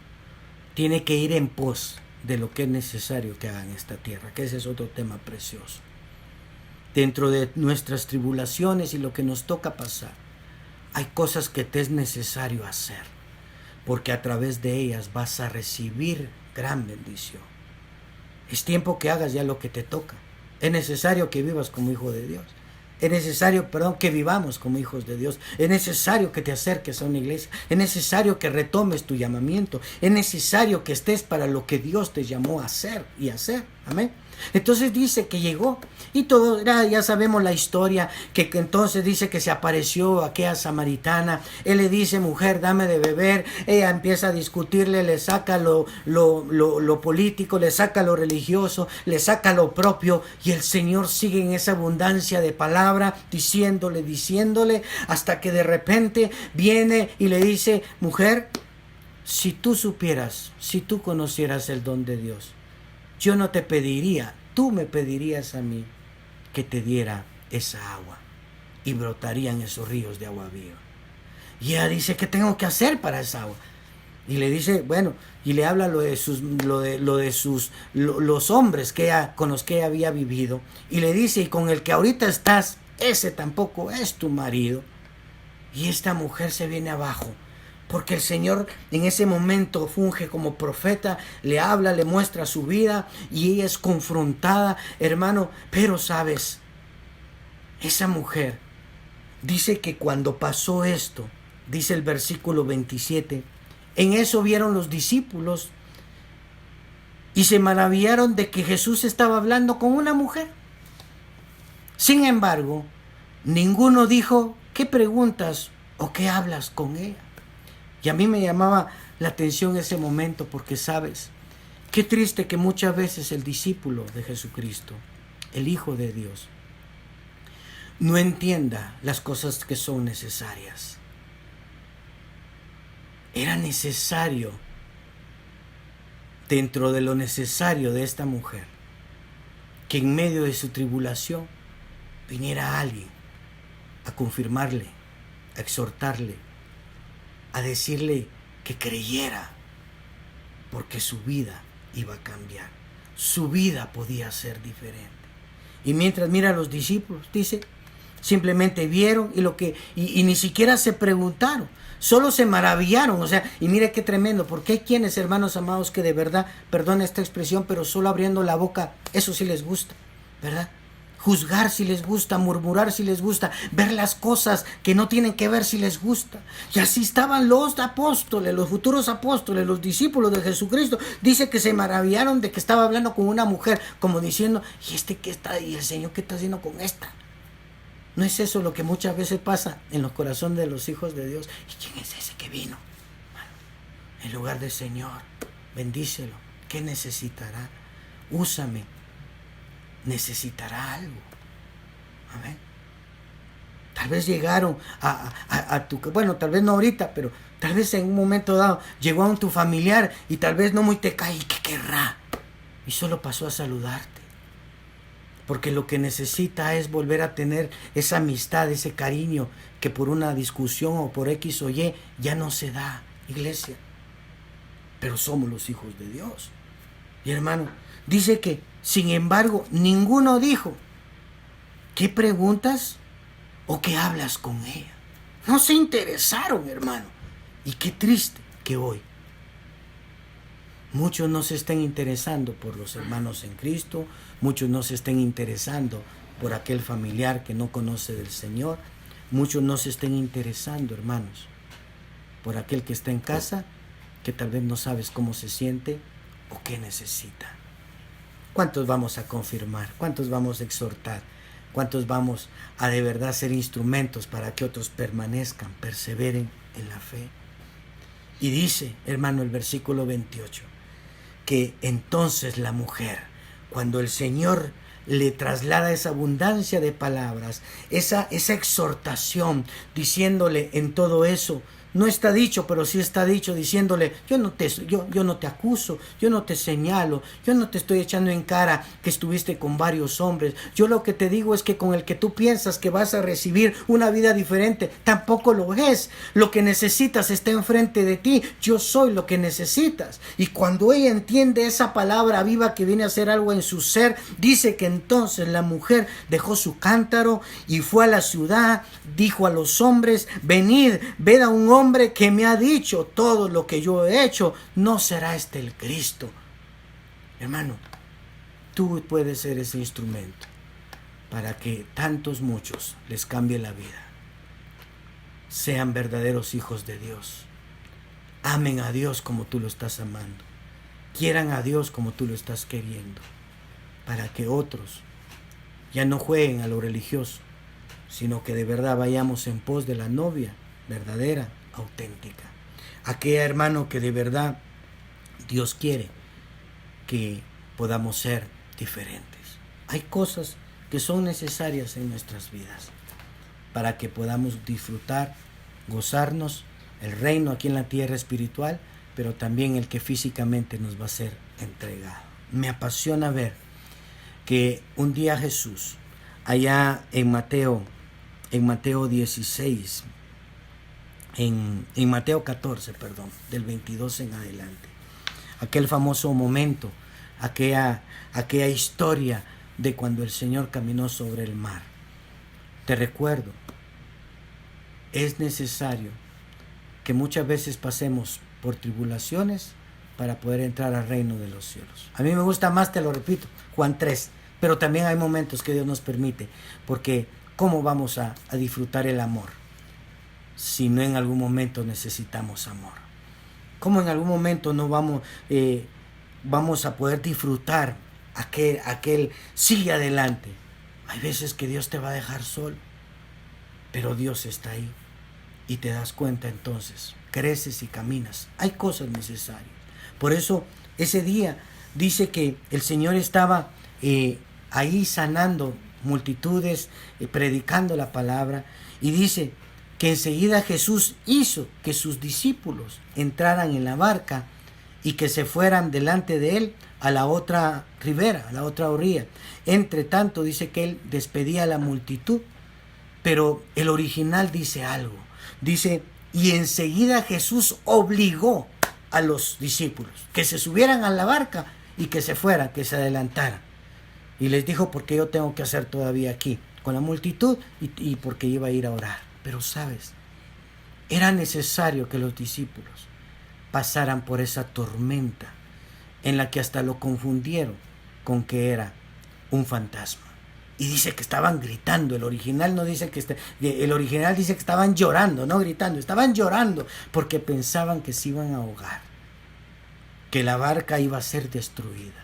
tiene que ir en pos de lo que es necesario que haga en esta tierra, que ese es otro tema precioso. Dentro de nuestras tribulaciones y lo que nos toca pasar, hay cosas que te es necesario hacer, porque a través de ellas vas a recibir gran bendición. Es tiempo que hagas ya lo que te toca. Es necesario que vivas como hijo de Dios. Es necesario, que vivamos como hijos de Dios. Es necesario que te acerques a una iglesia. Es necesario que retomes tu llamamiento. Es necesario que estés para lo que Dios te llamó a hacer y hacer. Amén. Entonces dice que llegó y todo, ya sabemos la historia, que entonces dice que se apareció aquella samaritana. Él le dice, mujer, dame de beber. Ella empieza a discutirle, le saca lo político, le saca lo religioso, le saca lo propio, y el Señor sigue en esa abundancia de palabra, diciéndole, hasta que de repente viene y le dice, mujer, si tú supieras, si tú conocieras el don de Dios, yo no te pediría, tú me pedirías a mí que te diera esa agua y brotarían esos ríos de agua viva. Y ella dice, ¿qué tengo que hacer para esa agua? Y le dice, bueno, y le habla los hombres con los que ella había vivido, y le dice, y con el que ahorita estás, ese tampoco es tu marido. Y esta mujer se viene abajo, porque el Señor en ese momento funge como profeta, le habla, le muestra su vida, y ella es confrontada, hermano. Pero sabes, esa mujer dice que cuando pasó esto, dice el versículo 27, en eso vieron los discípulos y se maravillaron de que Jesús estaba hablando con una mujer. Sin embargo, ninguno dijo, ¿qué preguntas o qué hablas con ella? Y a mí me llamaba la atención ese momento, porque sabes, qué triste que muchas veces el discípulo de Jesucristo, el Hijo de Dios, no entienda las cosas que son necesarias. Era necesario, dentro de lo necesario de esta mujer, que en medio de su tribulación viniera alguien a confirmarle, a exhortarle, a decirle que creyera, porque su vida iba a cambiar, su vida podía ser diferente. Y mientras mira a los discípulos, dice, simplemente vieron y ni siquiera se preguntaron, solo se maravillaron. O sea, y mire qué tremendo, porque hay quienes, hermanos amados, que de verdad, perdona esta expresión, pero solo abriendo la boca, eso sí les gusta, ¿verdad? Juzgar si les gusta, murmurar si les gusta, ver las cosas que no tienen que ver si les gusta. Y así estaban los apóstoles, los futuros apóstoles, los discípulos de Jesucristo. Dice que se maravillaron de que estaba hablando con una mujer, como diciendo, ¿y qué está? ¿Y el Señor qué está haciendo con esta? ¿No es eso lo que muchas veces pasa en los corazones de los hijos de Dios? ¿Y quién es ese que vino? En lugar del Señor, bendícelo. ¿Qué necesitará? Úsame. Necesitará algo. Amén. Tal vez llegaron a tu... Bueno, tal vez no ahorita, pero tal vez en un momento dado llegó a tu familiar y tal vez no muy te cae. ¿Y qué querrá? Y solo pasó a saludarte. Porque lo que necesita es volver a tener esa amistad, ese cariño que por una discusión o por X o Y ya no se da, iglesia. Pero somos los hijos de Dios. Y hermano, dice que, sin embargo, ninguno dijo, ¿qué preguntas o qué hablas con ella? No se interesaron, hermano. Y qué triste que hoy muchos no se estén interesando por los hermanos en Cristo, muchos no se estén interesando por aquel familiar que no conoce del Señor, muchos no se estén interesando, hermanos, por aquel que está en casa, que tal vez no sabes cómo se siente o qué necesita. ¿Cuántos vamos a confirmar? ¿Cuántos vamos a exhortar? ¿Cuántos vamos a de verdad ser instrumentos para que otros permanezcan, perseveren en la fe? Y dice, hermano, el versículo 28, que entonces la mujer, cuando el Señor le traslada esa abundancia de palabras, esa exhortación, diciéndole en todo eso, no está dicho, pero sí está dicho, diciéndole, yo no te acuso, yo no te señalo, yo no te estoy echando en cara que estuviste con varios hombres. Yo lo que te digo es que con el que tú piensas que vas a recibir una vida diferente, tampoco lo es. Lo que necesitas está enfrente de ti. Yo soy lo que necesitas. Y cuando ella entiende esa palabra viva que viene a hacer algo en su ser, dice que entonces la mujer dejó su cántaro y fue a la ciudad, dijo a los hombres, venid, ved a un hombre que me ha dicho todo lo que yo he hecho, ¿no será este el Cristo? Hermano, tú puedes ser ese instrumento para que tantos muchos les cambie la vida. Sean verdaderos hijos de Dios. Amen a Dios como tú lo estás amando. Quieran a Dios como tú lo estás queriendo. Para que otros ya no jueguen a lo religioso, sino que de verdad vayamos en pos de la novia verdadera, auténtica. Aquella, hermano, que de verdad Dios quiere que podamos ser diferentes. Hay cosas que son necesarias en nuestras vidas para que podamos disfrutar, gozarnos el reino aquí en la tierra espiritual, pero también el que físicamente nos va a ser entregado. Me apasiona ver que un día Jesús, allá en Mateo 16, en Mateo 14, perdón, del 22 en adelante, aquel famoso momento, aquella historia de cuando el Señor caminó sobre el mar. Te recuerdo, es necesario que muchas veces pasemos por tribulaciones para poder entrar al reino de los cielos. A mí me gusta más, te lo repito, Juan 3, pero también hay momentos que Dios nos permite, porque ¿cómo vamos a disfrutar el amor si no en algún momento necesitamos amor? ¿Cómo en algún momento no vamos a poder disfrutar aquel sigue adelante? Hay veces que Dios te va a dejar solo, pero Dios está ahí y te das cuenta entonces, creces y caminas. Hay cosas necesarias. Por eso ese día dice que el Señor estaba ahí sanando multitudes, predicando la palabra, y dice que enseguida Jesús hizo que sus discípulos entraran en la barca y que se fueran delante de él a la otra ribera, a la otra orilla. Entre tanto dice que él despedía a la multitud, pero el original dice algo. Dice, y enseguida Jesús obligó a los discípulos que se subieran a la barca y que se fueran, que se adelantaran. Y les dijo, porque yo tengo que hacer todavía aquí con la multitud y porque iba a ir a orar. Pero sabes, era necesario que los discípulos pasaran por esa tormenta en la que hasta lo confundieron con que era un fantasma. Y dice que estaban gritando. El original no dice el original dice que estaban llorando, no gritando, estaban llorando porque pensaban que se iban a ahogar, que la barca iba a ser destruida.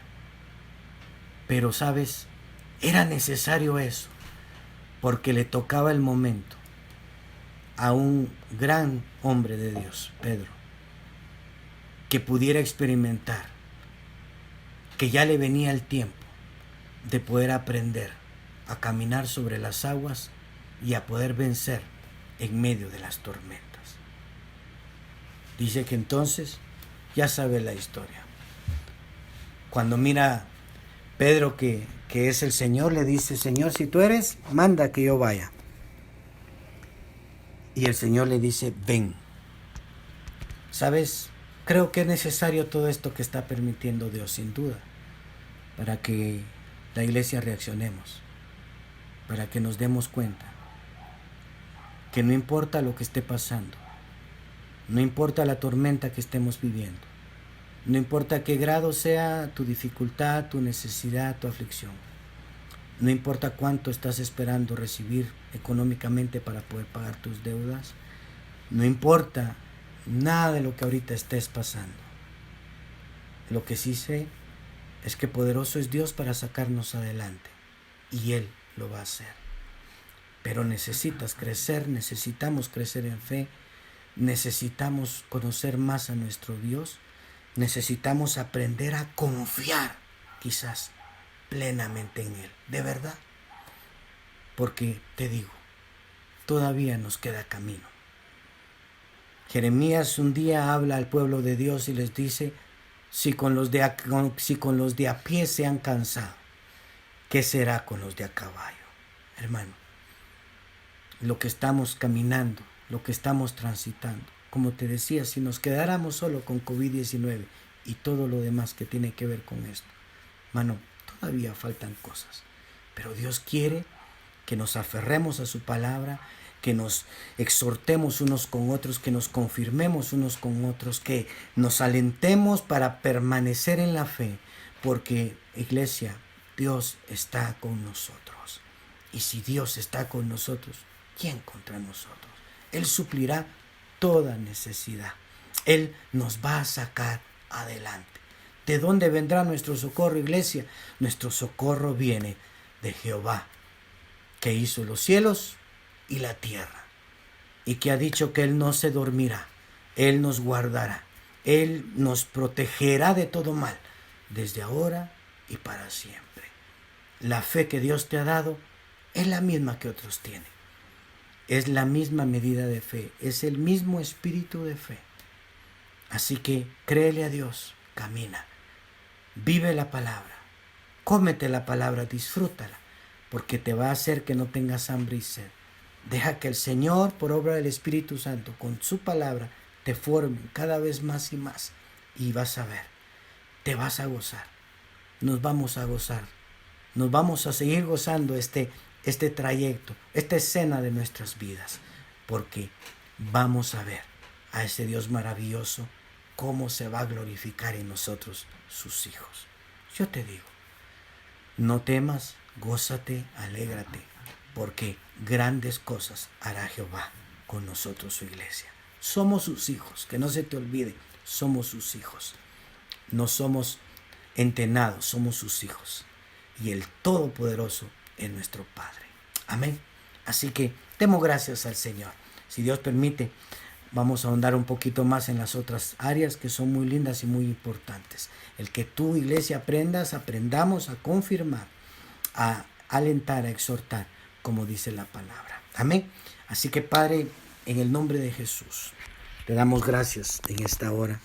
Pero sabes, era necesario eso porque le tocaba el momento a un gran hombre de Dios, Pedro, que pudiera experimentar que ya le venía el tiempo de poder aprender a caminar sobre las aguas y a poder vencer en medio de las tormentas. Dice que entonces ya sabe la historia. Cuando mira Pedro que es el Señor, le dice: Señor, si tú eres, manda que yo vaya. Y el Señor le dice: ven. ¿Sabes? Creo que es necesario todo esto que está permitiendo Dios, sin duda, para que la iglesia reaccionemos, para que nos demos cuenta que no importa lo que esté pasando, no importa la tormenta que estemos viviendo, no importa qué grado sea tu dificultad, tu necesidad, tu aflicción, no importa cuánto estás esperando recibir económicamente para poder pagar tus deudas, no importa nada de lo que ahorita estés pasando. Lo que sí sé es que poderoso es Dios para sacarnos adelante, y Él lo va a hacer. Pero necesitamos crecer en fe, necesitamos conocer más a nuestro Dios, necesitamos aprender a confiar quizás plenamente en Él, de verdad. Porque te digo, todavía nos queda camino. Jeremías un día habla al pueblo de Dios y les dice: si con los de a pie se han cansado, ¿qué será con los de a caballo? Hermano, lo que estamos caminando, lo que estamos transitando, como te decía, si nos quedáramos solo con COVID-19 y todo lo demás que tiene que ver con esto, hermano, todavía faltan cosas. Pero Dios quiere que nos aferremos a su palabra, que nos exhortemos unos con otros, que nos confirmemos unos con otros, que nos alentemos para permanecer en la fe, porque, iglesia, Dios está con nosotros. Y si Dios está con nosotros, ¿quién contra nosotros? Él suplirá toda necesidad. Él nos va a sacar adelante. ¿De dónde vendrá nuestro socorro, iglesia? Nuestro socorro viene de Jehová, que hizo los cielos y la tierra, y que ha dicho que Él no se dormirá, Él nos guardará, Él nos protegerá de todo mal, desde ahora y para siempre. La fe que Dios te ha dado es la misma que otros tienen, es la misma medida de fe, es el mismo espíritu de fe. Así que créele a Dios, camina, vive la palabra, cómete la palabra, disfrútala, porque te va a hacer que no tengas hambre y sed. Deja que el Señor, por obra del Espíritu Santo, con su palabra, te forme cada vez más y más. Y vas a ver, te vas a gozar, nos vamos a gozar, nos vamos a seguir gozando este trayecto, esta escena de nuestras vidas, porque vamos a ver a ese Dios maravilloso cómo se va a glorificar en nosotros, sus hijos. Yo te digo, no temas, gózate, alégrate, porque grandes cosas hará Jehová con nosotros, su iglesia. Somos sus hijos, que no se te olvide, somos sus hijos. No somos entenados, somos sus hijos. Y el Todopoderoso es nuestro Padre. Amén. Así que demos gracias al Señor. Si Dios permite, vamos a ahondar un poquito más en las otras áreas que son muy lindas y muy importantes. El que tú, iglesia, aprendamos a confirmar, a alentar, a exhortar, como dice la palabra. Amén. Así que, Padre, en el nombre de Jesús, te damos gracias en esta hora.